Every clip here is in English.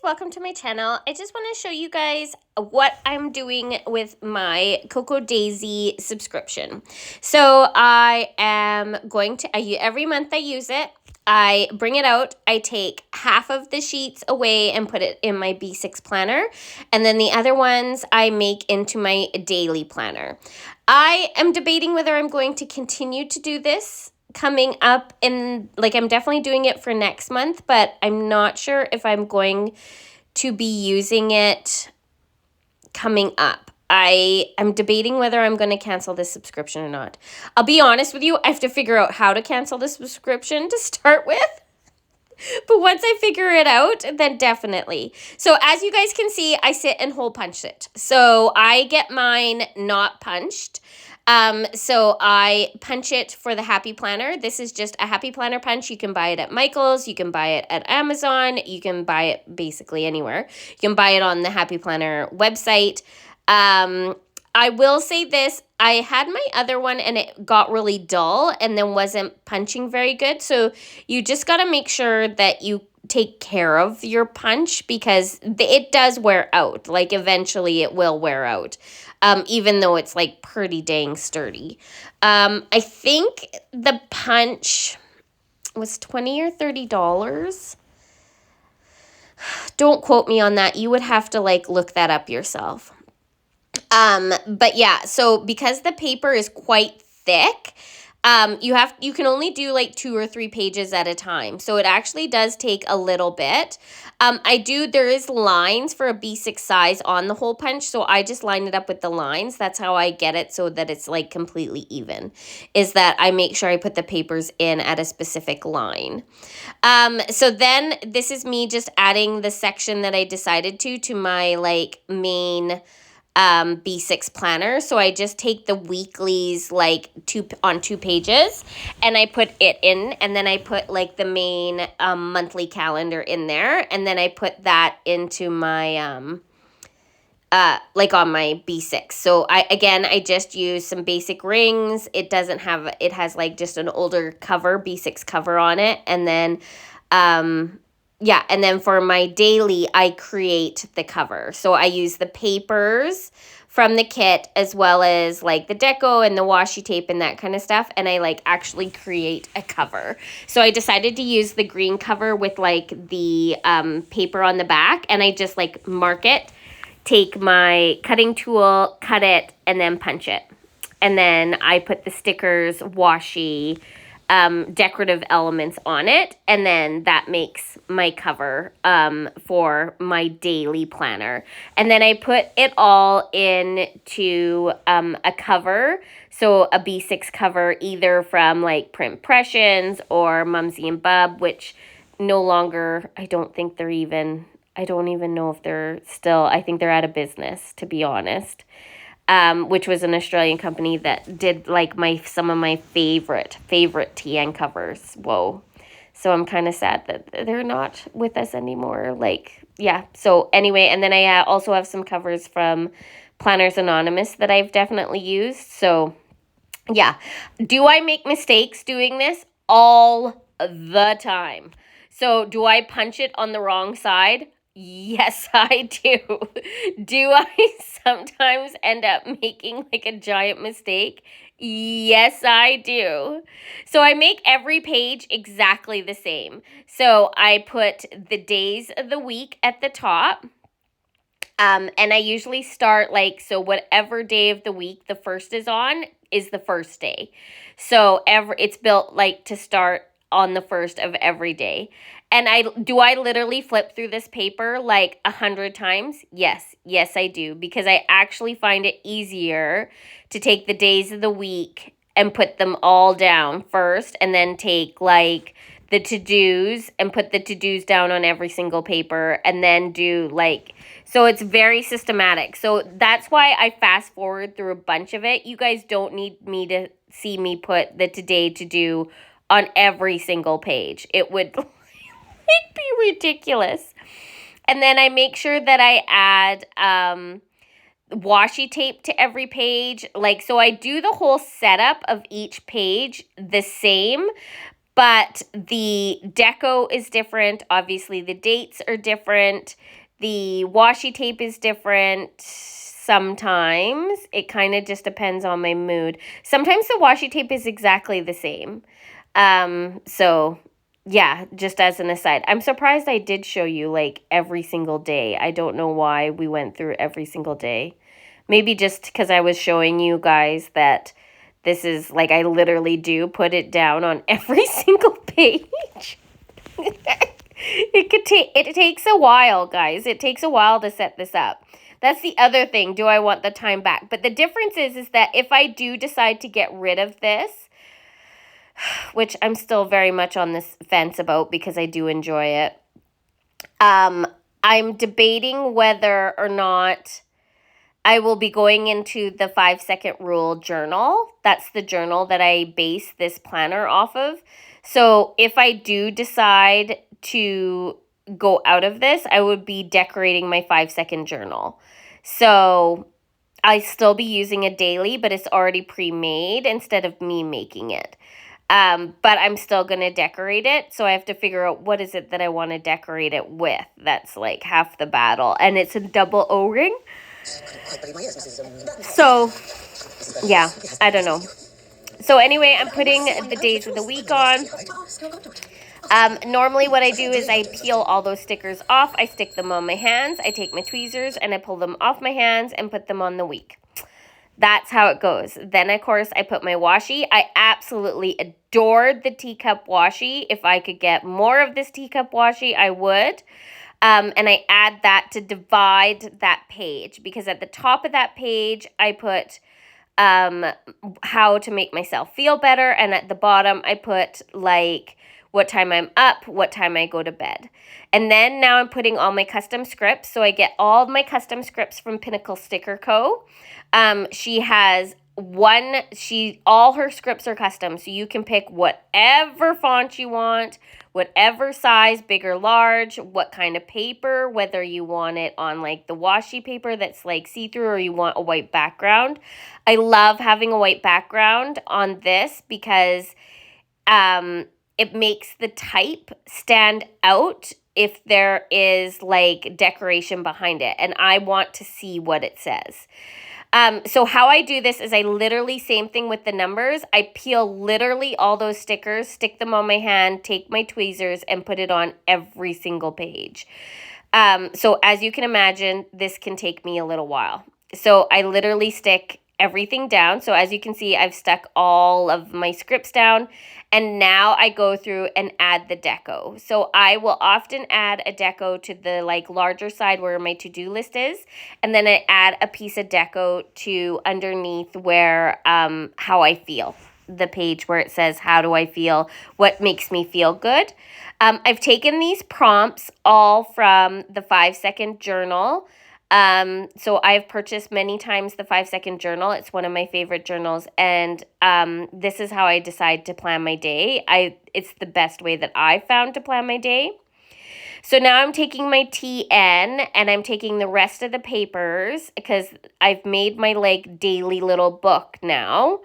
welcome to my channel. I just want to show you guys what I'm doing with my Cocoa Daisy subscription. So I am going to, every month I use it. I bring it out, I take half of the sheets away and put it in my B6 planner, and then the other ones I make into my daily planner. I am debating whether I'm going to continue to do this coming up in, I'm definitely doing it for next month, but I'm not sure if I'm going to be using it coming up. I'm debating whether I'm going to cancel this subscription or not. I'll be honest with you, I have to figure out how to cancel this subscription to start with. But once I figure it out, then definitely. So as you guys can see, I sit and hole punch it. So I get mine not punched. So I punch it for the Happy Planner. This is just a Happy Planner punch. You can buy it at Michael's. You can buy it at Amazon. You can buy it basically anywhere. You can buy it on the Happy Planner website. I will say this, I had my other one and it got really dull and then wasn't punching very good. So you just got to make sure that you take care of your punch because it does wear out. Like eventually it will wear out, even though it's like pretty dang sturdy. I think the punch was $20 or $30. Don't quote me on that. You would have to look that up yourself. But yeah, so because the paper is quite thick, you can only do 2 or 3 pages at a time. So it actually does take a little bit. There is lines for a B6 size on the hole punch. So I just line it up with the lines. That's how I get it so that it's completely even, is that I make sure I put the papers in at a specific line. So then this is me just adding the section that I decided to my main B6 planner. So I just take the weeklies on 2 pages and I put it in, and then I put the main monthly calendar in there, and then I put that into my on my B6. So I just use some basic rings. It has just an older cover, B6 cover on it, and then yeah, and then for my daily, I create the cover. So I use the papers from the kit as well as the deco and the washi tape and that kind of stuff. And I actually create a cover. So I decided to use the green cover with the paper on the back. And I just mark it, take my cutting tool, cut it, and then punch it. And then I put the stickers, washi, decorative elements on it, and then that makes my cover for my daily planner. And then I put it all into a cover, so a B6 cover, either from Print Impressions or Mumsy and Bub, which no longer, I don't even know if they're still, I think they're out of business, to be honest. Which was an Australian company that did some of my favorite TN covers. Whoa. So I'm kind of sad that they're not with us anymore. Yeah. So anyway, and then I also have some covers from Planners Anonymous that I've definitely used. So yeah. Do I make mistakes doing this? All the time. So do I punch it on the wrong side? Yes, I do. Do I sometimes end up making a giant mistake? Yes, I do. So I make every page exactly the same. So I put the days of the week at the top. And I usually start so whatever day of the week the first is on is the first day. So it's built to start on the first of every day. And I literally flip through this paper 100 times? Yes, I do, because I actually find it easier to take the days of the week and put them all down first, and then take the to-dos and put the to-dos down on every single paper, and then do so it's very systematic. So that's why I fast forward through a bunch of it. You guys don't need me to see me put the today to do on every single page. It would be ridiculous. And then I make sure that I add washi tape to every page. So I do the whole setup of each page the same, But the deco is different. Obviously, the dates are different. The washi tape is different. Sometimes it kind of just depends on my mood. Sometimes the washi tape is exactly the same. So yeah, just as an aside, I'm surprised I did show you like every single day. I don't know why we went through every single day. Maybe just because I was showing you guys that this is like I literally do put it down on every single page. It takes a while, guys. It takes a while to set this up. That's the other thing. Do I want the time back? But the difference is that if I do decide to get rid of this, which I'm still very much on this fence about because I do enjoy it, I'm debating whether or not I will be going into the 5-second rule journal. That's the journal that I base this planner off of. So if I do decide to go out of this, I would be decorating my 5-second journal. So I still be using a daily, but it's already pre-made instead of me making it. But I'm still going to decorate it. So I have to figure out what is it that I want to decorate it with. That's like half the battle. And it's a double O-ring. So, yeah, I don't know. So anyway, I'm putting the days of the week on. Normally what I do is I peel all those stickers off. I stick them on my hands. I take my tweezers and I pull them off my hands and put them on the week. That's how it goes. Then, of course, I put my washi. I absolutely adored the teacup washi. If I could get more of this teacup washi, I would. And I add that to divide that page, because at the top of that page, I put how to make myself feel better. And at the bottom, I put like what time I'm up, what time I go to bed. And then now I'm putting all my custom scripts. So I get all my custom scripts from Pinnacle Sticker Co. She has all her scripts are custom. So you can pick whatever font you want, whatever size, big or large, what kind of paper, whether you want it on like the washi paper that's like see-through or you want a white background. I love having a white background on this because it makes the type stand out if there is like decoration behind it, and I want to see what it says. So how I do this is I literally, same thing with the numbers. I peel literally all those stickers, stick them on my hand, take my tweezers, and put it on every single page. So as you can imagine, this can take me a little while. So I literally stick everything down. So as you can see, I've stuck all of my scripts down, and now I go through and add the deco. So I will often add a deco to the like larger side where my to-do list is, and then I add a piece of deco to underneath where how I feel, the page where it says how do I feel, what makes me feel good. I've taken these prompts all from the 5-second journal. So I've purchased many times the 5-second journal. It's one of my favorite journals. And this is how I decide to plan my day. It's the best way that I found to plan my day. So now I'm taking my TN and I'm taking the rest of the papers because I've made my like daily little book now.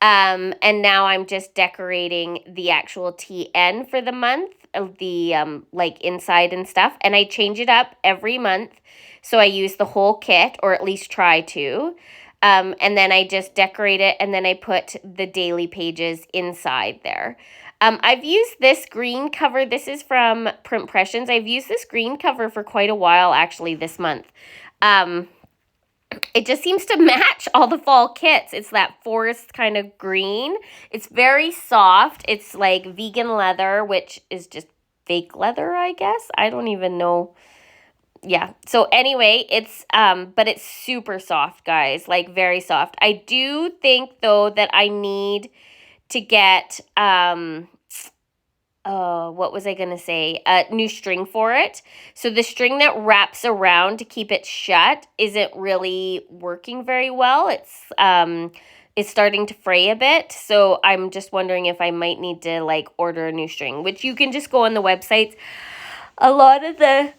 And now I'm just decorating the actual TN for the month, the like inside and stuff. And I change it up every month. So I use the whole kit, or at least try to. And then I just decorate it, and then I put the daily pages inside there. I've used this green cover. This is from Printpressions. I've used this green cover for quite a while, actually, this month. It just seems to match all the fall kits. It's that forest kind of green. It's very soft. It's like vegan leather, which is just fake leather, I guess. I don't even know. Yeah. So anyway, it's but it's super soft, guys, like very soft. I do think though that I need to get what was I going to say? New string for it. So the string that wraps around to keep it shut isn't really working very well. It's starting to fray a bit. So I'm just wondering if I might need to like order a new string, which you can just go on the websites. A lot of the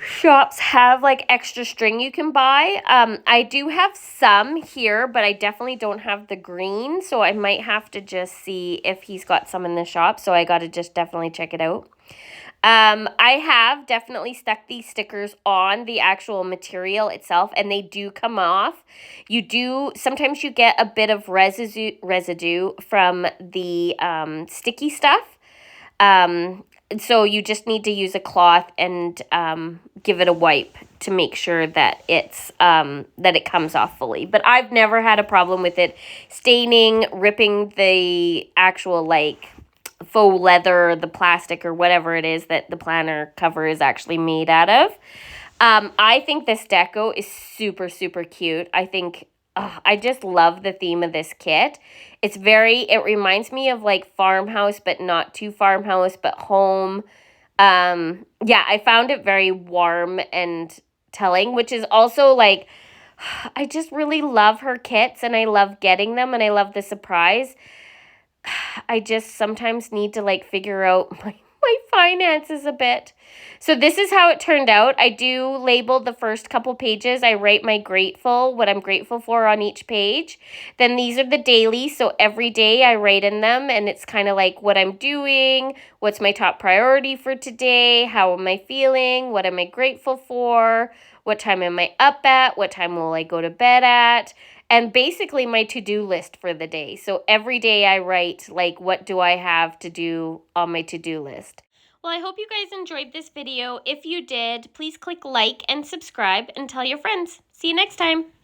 shops have like extra string you can buy. I do have some here, but I definitely don't have the green, so I might have to just see if he's got some in the shop. So I got to just definitely check it out. I have definitely stuck these stickers on the actual material itself, and they do come off. Sometimes you get a bit of residue from the sticky stuff. So you just need to use a cloth and give it a wipe to make sure that it comes off fully. But I've never had a problem with it staining, ripping the actual like faux leather, the plastic or whatever it is that the planner cover is actually made out of. I think this deco is super, super cute. I just love the theme of this kit. It reminds me of like farmhouse, but not too farmhouse, but home. Yeah, I found it very warm and telling, which is also like, I just really love her kits and I love getting them and I love the surprise. I just sometimes need to like figure out my finances a bit. So this is how it turned out. I do label the first couple pages. I write what I'm grateful for on each page. Then these are the dailies. So every day I write in them and it's kind of like what I'm doing, what's my top priority for today, how am I feeling, what am I grateful for, what time am I up at, what time will I go to bed at, and basically my to-do list for the day. So every day I write, like, what do I have to do on my to-do list? Well, I hope you guys enjoyed this video. If you did, please click like and subscribe and tell your friends. See you next time.